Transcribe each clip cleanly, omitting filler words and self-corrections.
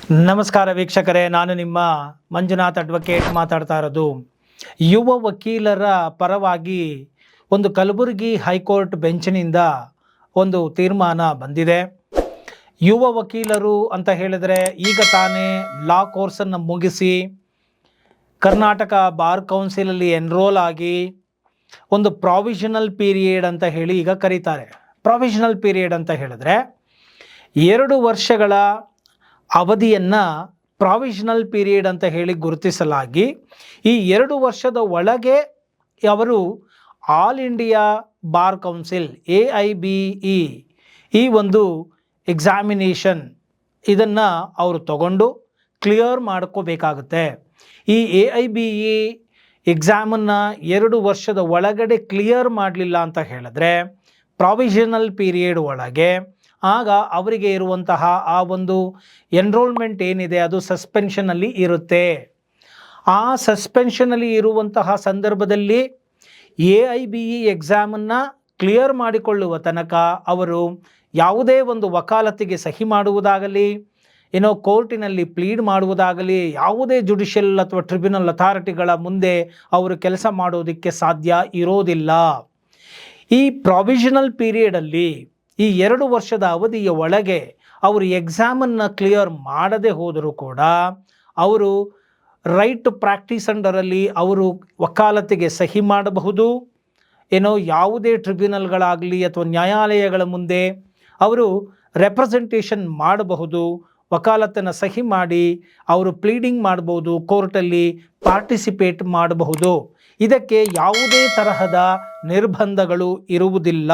ನಮಸ್ಕಾರ ವೀಕ್ಷಕರೇ, ನಾನು ನಿಮ್ಮ ಮಂಜುನಾಥ್ ಅಡ್ವೊಕೇಟ್ ಮಾತಾಡ್ತಾ ಇರೋದು. ಯುವ ವಕೀಲರ ಪರವಾಗಿ ಒಂದು ಕಲಬುರಗಿ ಹೈಕೋರ್ಟ್ ಬೆಂಚಿನಿಂದ ಒಂದು ತೀರ್ಮಾನ ಬಂದಿದೆ. ಯುವ ವಕೀಲರು ಅಂತ ಹೇಳಿದರೆ ಈಗ ತಾನೇ ಲಾ ಕೋರ್ಸನ್ನು ಮುಗಿಸಿ ಕರ್ನಾಟಕ ಬಾರ್ ಕೌನ್ಸಿಲಲ್ಲಿ ಎನ್ರೋಲ್ ಆಗಿ ಒಂದು ಪ್ರಾವಿಷನಲ್ ಪೀರಿಯಡ್ ಅಂತ ಹೇಳಿ ಈಗ ಕರೀತಾರೆ. ಪ್ರಾವಿಷನಲ್ ಪೀರಿಯಡ್ ಅಂತ ಹೇಳಿದ್ರೆ 2 ವರ್ಷಗಳ ಅವಧಿಯನ್ನು ಪ್ರಾವಿಷನಲ್ ಪೀರಿಯಡ್ ಅಂತ ಹೇಳಿ ಗುರುತಿಸಲಾಗಿ ಈ 2 ವರ್ಷದ ಒಳಗೆ ಅವರು all India bar council AIBE ಈ ಒಂದು ಎಕ್ಸಾಮಿನೇಷನ್ ಇದನ್ನು ಅವರು ತಗೊಂಡು ಕ್ಲಿಯರ್ ಮಾಡ್ಕೋಬೇಕಾಗುತ್ತೆ. ಈ AIBE ಎಕ್ಸಾಮನ್ನು 2 ವರ್ಷದ ಒಳಗಡೆ ಕ್ಲಿಯರ್ ಮಾಡಲಿಲ್ಲ ಅಂತ ಹೇಳಿದ್ರೆ ಪ್ರಾವಿಷನಲ್ ಪೀರಿಯಡ್ ಒಳಗೆ ಆಗ ಅವರಿಗೆ ಇರುವಂತಹ ಆ ಒಂದು ಎನ್ರೋಲ್ಮೆಂಟ್ ಏನಿದೆ ಅದು ಸಸ್ಪೆನ್ಷನಲ್ಲಿ ಇರುತ್ತೆ. ಆ ಸಸ್ಪೆನ್ಷನಲ್ಲಿ ಇರುವಂತಹ ಸಂದರ್ಭದಲ್ಲಿ AIBE ಎಕ್ಸಾಮನ್ನು ಕ್ಲಿಯರ್ ಮಾಡಿಕೊಳ್ಳುವ ತನಕ ಅವರು ಯಾವುದೇ ಒಂದು ವಕಾಲತಿಗೆ ಸಹಿ ಮಾಡುವುದಾಗಲಿ, ಕೋರ್ಟಿನಲ್ಲಿ ಪ್ಲೀಡ್ ಮಾಡುವುದಾಗಲಿ, ಯಾವುದೇ ಜುಡಿಷಿಯಲ್ ಅಥವಾ ಟ್ರಿಬ್ಯುನಲ್ ಅಥಾರಿಟಿಗಳ ಮುಂದೆ ಅವರು ಕೆಲಸ ಮಾಡೋದಕ್ಕೆ ಸಾಧ್ಯ ಇರೋದಿಲ್ಲ. ಈ ಪ್ರಾವಿಷನಲ್ ಪೀರಿಯಡಲ್ಲಿ ಈ 2 ವರ್ಷದ ಅವಧಿಯ ಒಳಗೆ ಅವರು ಎಕ್ಸಾಮನ್ನು ಕ್ಲಿಯರ್ ಮಾಡದೆ ಹೋದರೂ ಕೂಡ ಅವರು ರೈಟ್ ಟು ಪ್ರಾಕ್ಟೀಸ್ ಅಂಡರಲ್ಲಿ ಅವರು ವಕಾಲತಿಗೆ ಸಹಿ ಮಾಡಬಹುದು. ಯಾವುದೇ ಟ್ರಿಬ್ಯುನಲ್ಗಳಾಗಲಿ ಅಥವಾ ನ್ಯಾಯಾಲಯಗಳ ಮುಂದೆ ಅವರು ರೆಪ್ರೆಸೆಂಟೇಷನ್ ಮಾಡಬಹುದು, ವಕಾಲತನ್ನು ಸಹಿ ಮಾಡಿ ಅವರು ಪ್ಲೀಡಿಂಗ್ ಮಾಡಬಹುದು, ಕೋರ್ಟಲ್ಲಿ ಪಾರ್ಟಿಸಿಪೇಟ್ ಮಾಡಬಹುದು. ಇದಕ್ಕೆ ಯಾವುದೇ ತರಹದ ನಿರ್ಬಂಧಗಳು ಇರುವುದಿಲ್ಲ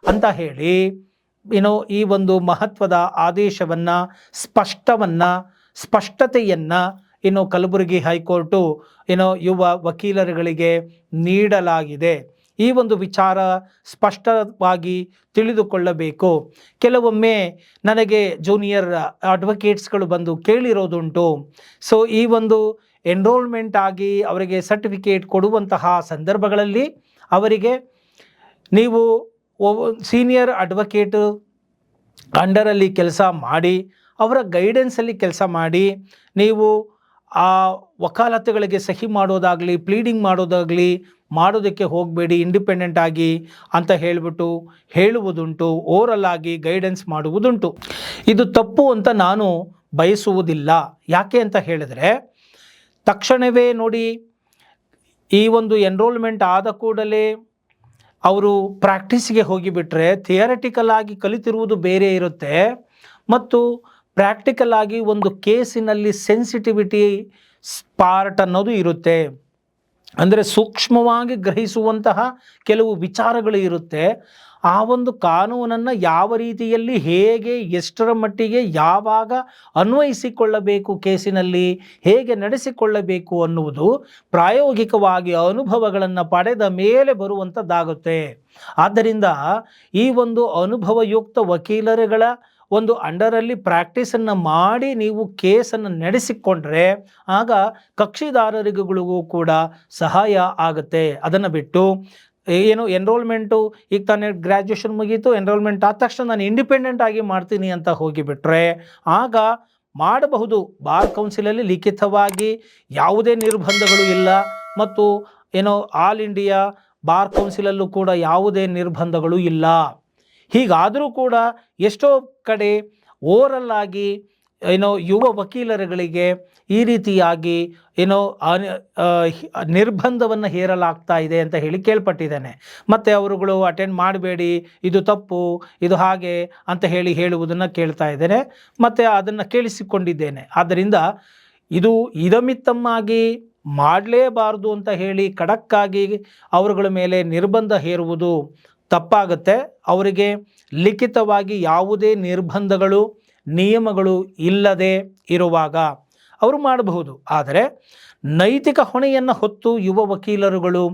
ಅಂತ ಹೇಳಿ ಈ ಒಂದು ಮಹತ್ವದ ಆದೇಶವನ್ನು ಸ್ಪಷ್ಟತೆಯನ್ನು ಕಲಬುರಗಿ ಹೈಕೋರ್ಟು ಯುವ ವಕೀಲರುಗಳಿಗೆ ನೀಡಲಾಗಿದೆ. ಈ ಒಂದು ವಿಚಾರ ಸ್ಪಷ್ಟವಾಗಿ ತಿಳಿದುಕೊಳ್ಳಬೇಕು. ಕೆಲವೊಮ್ಮೆ ನನಗೆ ಜೂನಿಯರ್ ಅಡ್ವೊಕೇಟ್ಸ್ಗಳು ಬಂದು ಕೇಳಿರೋದುಂಟು. ಸೊ ಈ ಒಂದು ಎನ್ರೋಲ್ಮೆಂಟ್ ಆಗಿ ಅವರಿಗೆ ಸರ್ಟಿಫಿಕೇಟ್ ಕೊಡುವಂತಹ ಸಂದರ್ಭಗಳಲ್ಲಿ ಅವರಿಗೆ ನೀವು ಸೀನಿಯರ್ ಅಡ್ವೊಕೇಟ್ ಅಂಡರಲ್ಲಿ ಕೆಲಸ ಮಾಡಿ ಅವರ ಗೈಡೆನ್ಸಲ್ಲಿ ಕೆಲಸ ಮಾಡಿ ನೀವು ಆ ವಕಾಲತ್ತುಗಳಿಗೆ ಸಹಿ ಮಾಡೋದಾಗಲಿ ಪ್ಲೀಡಿಂಗ್ ಮಾಡೋದಾಗಲಿ ಮಾಡೋದಕ್ಕೆ ಹೋಗಬೇಡಿ ಇಂಡಿಪೆಂಡೆಂಟ್ ಆಗಿ ಅಂತ ಹೇಳಿಬಿಟ್ಟು ಹೇಳುವುದುಂಟು, ಓರಲ್ ಆಗಿ ಗೈಡೆನ್ಸ್ ಮಾಡುವುದುಂಟು. ಇದು ತಪ್ಪು ಅಂತ ನಾನು ಬಯಸುವುದಿಲ್ಲ. ಯಾಕೆ ಅಂತ ಹೇಳಿದರೆ ತಕ್ಷಣವೇ ನೋಡಿ, ಈ ಒಂದು ಎನ್ರೋಲ್ಮೆಂಟ್ ಆದ ಕೂಡಲೇ ಅವರು ಪ್ರಾಕ್ಟೀಸಿಗೆ ಹೋಗಿಬಿಟ್ರೆ ಥಿಯರಿಟಿಕಲ್ ಆಗಿ ಕಲಿತಿರುವುದು ಬೇರೆ ಇರುತ್ತೆ ಮತ್ತು ಪ್ರಾಕ್ಟಿಕಲ್ ಆಗಿ ಒಂದು ಕೇಸಿನಲ್ಲಿ ಸೆನ್ಸಿಟಿವಿಟಿ ಪಾರ್ಟ್ ಅನ್ನೋದು ಇರುತ್ತೆ. ಅಂದರೆ ಸೂಕ್ಷ್ಮವಾಗಿ ಗ್ರಹಿಸುವಂತಹ ಕೆಲವು ವಿಚಾರಗಳು ಇರುತ್ತೆ. ಆ ಒಂದು ಕಾನೂನನ್ನು ಯಾವ ರೀತಿಯಲ್ಲಿ ಹೇಗೆ ಎಷ್ಟರ ಮಟ್ಟಿಗೆ ಯಾವಾಗ ಅನ್ವಯಿಸಿಕೊಳ್ಳಬೇಕು, ಕೇಸಿನಲ್ಲಿ ಹೇಗೆ ನಡೆಸಿಕೊಳ್ಳಬೇಕು ಅನ್ನುವುದು ಪ್ರಾಯೋಗಿಕವಾಗಿ ಅನುಭವಗಳನ್ನು ಪಡೆದ ಮೇಲೆ ಬರುವಂಥದ್ದಾಗುತ್ತೆ. ಆದ್ದರಿಂದ ಈ ಒಂದು ಅನುಭವಯುಕ್ತ ವಕೀಲರುಗಳ ಒಂದು ಅಂಡರಲ್ಲಿ ಪ್ರಾಕ್ಟೀಸನ್ನು ಮಾಡಿ ನೀವು ಕೇಸನ್ನು ನಡೆಸಿಕೊಂಡ್ರೆ ಆಗ ಕಕ್ಷಿದಾರರಿಗಳಿಗೂ ಕೂಡ ಸಹಾಯ ಆಗುತ್ತೆ. ಅದನ್ನು ಬಿಟ್ಟು ಎನ್ರೋಲ್ಮೆಂಟು ಈಗ ತಾನೇ ಗ್ರ್ಯಾಜುಯೇಷನ್ ಮುಗೀತು, ಎನ್ರೋಲ್ಮೆಂಟ್ ಆದ ತಕ್ಷಣ ನಾನು ಇಂಡಿಪೆಂಡೆಂಟ್ ಆಗಿ ಮಾಡ್ತೀನಿ ಅಂತ ಹೋಗಿಬಿಟ್ರೆ ಆಗ ಮಾಡಬಹುದು. ಬಾರ್ ಕೌನ್ಸಿಲಲ್ಲಿ ಲಿಖಿತವಾಗಿ ಯಾವುದೇ ನಿರ್ಬಂಧಗಳು ಇಲ್ಲ ಮತ್ತು ಆಲ್ ಇಂಡಿಯಾ ಬಾರ್ ಕೌನ್ಸಿಲಲ್ಲೂ ಕೂಡ ಯಾವುದೇ ನಿರ್ಬಂಧಗಳು ಇಲ್ಲ. ಹೀಗಾದರೂ ಕೂಡ ಎಷ್ಟೋ ಕಡೆ ಓರಲ್ ಆಗಿ ಯುವ ವಕೀಲರುಗಳಿಗೆ ಈ ರೀತಿಯಾಗಿ ನಿರ್ಬಂಧವನ್ನು ಹೇರಲಾಗ್ತಾ ಇದೆ ಅಂತ ಹೇಳಿ ಕೇಳ್ಪಟ್ಟಿದ್ದೇನೆ. ಮತ್ತು ಅವರುಗಳು ಅಟೆಂಡ್ ಮಾಡಬೇಡಿ, ಇದು ತಪ್ಪು, ಇದು ಹಾಗೆ ಅಂತ ಹೇಳುವುದನ್ನು ಕೇಳ್ತಾ ಇದ್ದೇನೆ ಮತ್ತು ಅದನ್ನು ಕೇಳಿಸಿಕೊಂಡಿದ್ದೇನೆ. ಆದ್ದರಿಂದ ಇದು ಇದಮಿತ್ತಮ್ಮಾಗಿ ಮಾಡಲೇಬಾರ್ದು ಅಂತ ಹೇಳಿ ಖಡಕ್ಕಾಗಿ ಅವರುಗಳ ಮೇಲೆ ನಿರ್ಬಂಧ ಹೇರುವುದು ತಪ್ಪಾಗುತ್ತೆ. ಅವರಿಗೆ ಲಿಖಿತವಾಗಿ ಯಾವುದೇ ನಿರ್ಬಂಧಗಳು ನಿಯಮಗಳು ಇಲ್ಲದೆ ಇರುವಾಗ ಅವರು ಮಾಡಬಹುದು. ಆದರೆ ನೈತಿಕ ಹೊಣೆಯನ್ನು ಹೊತ್ತು ಯುವ ವಕೀಲರುಗಳು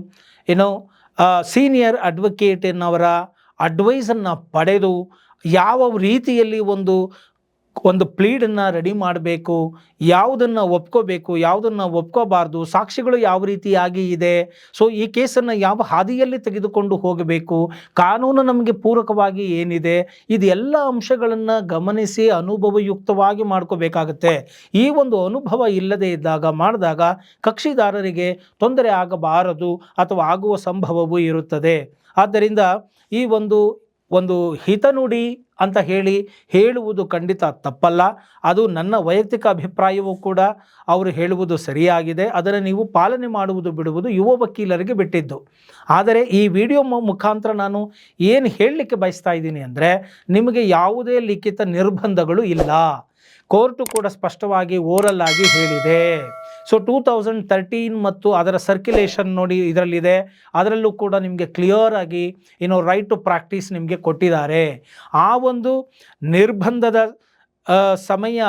ಸೀನಿಯರ್ ಅಡ್ವೊಕೇಟಿನವರ ಅಡ್ವೈಸನ್ನು ಪಡೆದು ಯಾವ ರೀತಿಯಲ್ಲಿ ಒಂದು ಒಂದು ಪ್ಲೀಡನ್ನು ರೆಡಿ ಮಾಡಬೇಕು, ಯಾವುದನ್ನು ಒಪ್ಕೋಬೇಕು, ಯಾವುದನ್ನು ಒಪ್ಕೋಬಾರ್ದು, ಸಾಕ್ಷಿಗಳು ಯಾವ ರೀತಿಯಾಗಿ ಇದೆ, ಸೊ ಈ ಕೇಸನ್ನು ಯಾವ ಹಾದಿಯಲ್ಲಿ ತೆಗೆದುಕೊಂಡು ಹೋಗಬೇಕು, ಕಾನೂನು ನಮಗೆ ಪೂರಕವಾಗಿ ಏನಿದೆ, ಇದೆಲ್ಲ ಅಂಶಗಳನ್ನು ಗಮನಿಸಿ ಅನುಭವಯುಕ್ತವಾಗಿ ಮಾಡ್ಕೋಬೇಕಾಗತ್ತೆ. ಈ ಒಂದು ಅನುಭವ ಇಲ್ಲದೆ ಇದ್ದಾಗ ಮಾಡಿದಾಗ ಕಕ್ಷಿದಾರರಿಗೆ ತೊಂದರೆ ಆಗಬಾರದು ಅಥವಾ ಆಗುವ ಸಂಭವವೂ ಇರುತ್ತದೆ. ಆದ್ದರಿಂದ ಈ ಒಂದು ಹಿತನುಡಿ ಅಂತ ಹೇಳುವುದು ಖಂಡಿತ ತಪ್ಪಲ್ಲ. ಅದು ನನ್ನ ವೈಯಕ್ತಿಕ ಅಭಿಪ್ರಾಯವೂ ಕೂಡ. ಅವರು ಹೇಳುವುದು ಸರಿಯಾಗಿದೆ, ಅದನ್ನು ನೀವು ಪಾಲನೆ ಮಾಡುವುದು ಬಿಡುವುದು ಯುವ ವಕೀಲರಿಗೆ ಬಿಟ್ಟಿದ್ದು. ಆದರೆ ಈ ವಿಡಿಯೋ ಮುಖಾಂತರ ನಾನು ಏನು ಹೇಳಲಿಕ್ಕೆ ಬಯಸ್ತಾ ಇದ್ದೀನಿ ಅಂದರೆ, ನಿಮಗೆ ಯಾವುದೇ ಲಿಖಿತ ನಿರ್ಬಂಧಗಳು ಇಲ್ಲ. ಕೋರ್ಟು ಕೂಡ ಸ್ಪಷ್ಟವಾಗಿ ಓರಲ್ ಆಗಿ ಹೇಳಿದೆ. ಸೊ 2013 ಮತ್ತು ಅದರ ಸರ್ಕ್ಯುಲೇಷನ್ ನೋಡಿ ಇದರಲ್ಲಿದೆ. ಅದರಲ್ಲೂ ಕೂಡ ನಿಮಗೆ ಕ್ಲಿಯರ್ ಆಗಿ ರೈಟ್ ಟು ಪ್ರಾಕ್ಟೀಸ್ ನಿಮಗೆ ಕೊಟ್ಟಿದ್ದಾರೆ. ಆ ಒಂದು ನಿರ್ಬಂಧದ ಸಮಯ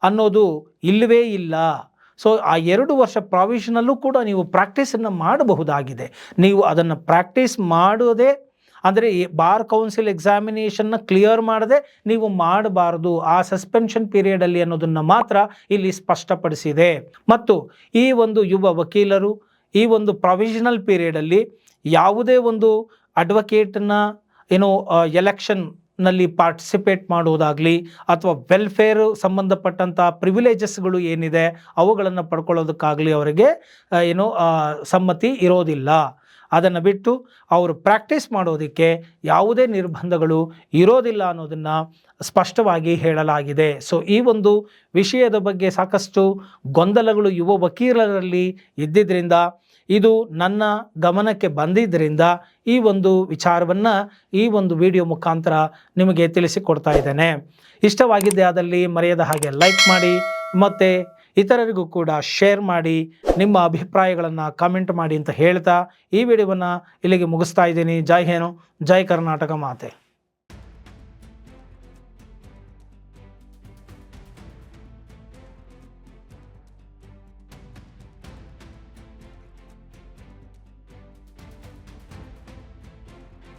ಅನ್ನೋದು ಇಲ್ಲವೇ ಇಲ್ಲ. ಸೊ ಆ 2 ವರ್ಷ ಪ್ರಾವಿಷನಲ್ಲೂ ಕೂಡ ನೀವು ಪ್ರಾಕ್ಟೀಸನ್ನು ಮಾಡಬಹುದಾಗಿದೆ. ನೀವು ಅದನ್ನು ಪ್ರಾಕ್ಟೀಸ್ ಮಾಡೋದೇ ಅಂದರೆ ಬಾರ್ ಕೌನ್ಸಿಲ್ ಎಕ್ಸಾಮಿನೇಷನ್ನ ಕ್ಲಿಯರ್ ಮಾಡದೆ ನೀವು ಮಾಡಬಾರ್ದು ಆ ಸಸ್ಪೆನ್ಷನ್ ಪೀರಿಯಡಲ್ಲಿ ಅನ್ನೋದನ್ನು ಮಾತ್ರ ಇಲ್ಲಿ ಸ್ಪಷ್ಟಪಡಿಸಿದೆ. ಮತ್ತು ಈ ಒಂದು ಯುವ ವಕೀಲರು ಈ ಒಂದು ಪ್ರಾವಿಷನಲ್ ಪೀರಿಯಡಲ್ಲಿ ಯಾವುದೇ ಒಂದು ಅಡ್ವೊಕೇಟನ್ನ ಎಲೆಕ್ಷನ್ನಲ್ಲಿ ಪಾರ್ಟಿಸಿಪೇಟ್ ಮಾಡುವುದಾಗಲಿ ಅಥವಾ ವೆಲ್ಫೇರ್ ಸಂಬಂಧಪಟ್ಟಂಥ ಪ್ರಿವಿಲೇಜಸ್ಗಳು ಏನಿದೆ ಅವುಗಳನ್ನು ಪಡ್ಕೊಳ್ಳೋದಕ್ಕಾಗಲಿ ಅವರಿಗೆ ಸಮ್ಮತಿ ಇರೋದಿಲ್ಲ. ಅದನ್ನು ಬಿಟ್ಟು ಅವರು ಪ್ರಾಕ್ಟೀಸ್ ಮಾಡೋದಕ್ಕೆ ಯಾವುದೇ ನಿರ್ಬಂಧಗಳು ಇರೋದಿಲ್ಲ ಅನ್ನೋದನ್ನು ಸ್ಪಷ್ಟವಾಗಿ ಹೇಳಲಾಗಿದೆ. ಸೊ ಈ ಒಂದು ವಿಷಯದ ಬಗ್ಗೆ ಸಾಕಷ್ಟು ಗೊಂದಲಗಳು ಯುವ ವಕೀಲರಲ್ಲಿ ಇದ್ದಿದ್ದರಿಂದ, ಇದು ನನ್ನ ಗಮನಕ್ಕೆ ಬಂದಿದ್ದರಿಂದ ಈ ಒಂದು ವಿಚಾರವನ್ನು ಈ ಒಂದು ವಿಡಿಯೋ ಮುಖಾಂತರ ನಿಮಗೆ ತಿಳಿಸಿಕೊಡ್ತಾ ಇದ್ದೇನೆ. ಇಷ್ಟವಾಗಿದ್ದೇ ಆದಲ್ಲಿ ಮರೆಯದ ಹಾಗೆ ಲೈಕ್ ಮಾಡಿ ಮತ್ತು ಇತರರಿಗೂ ಕೂಡ ಶೇರ್ ಮಾಡಿ, ನಿಮ್ಮ ಅಭಿಪ್ರಾಯಗಳನ್ನು ಕಾಮೆಂಟ್ ಮಾಡಿ ಅಂತ ಹೇಳ್ತಾ ಈ ವಿಡಿಯೋವನ್ನು ಇಲ್ಲಿಗೆ ಮುಗಿಸ್ತಾ ಇದ್ದೀನಿ. ಜೈ ಹಿಂದ್, ಜೈ ಕರ್ನಾಟಕ ಮಾತೆ.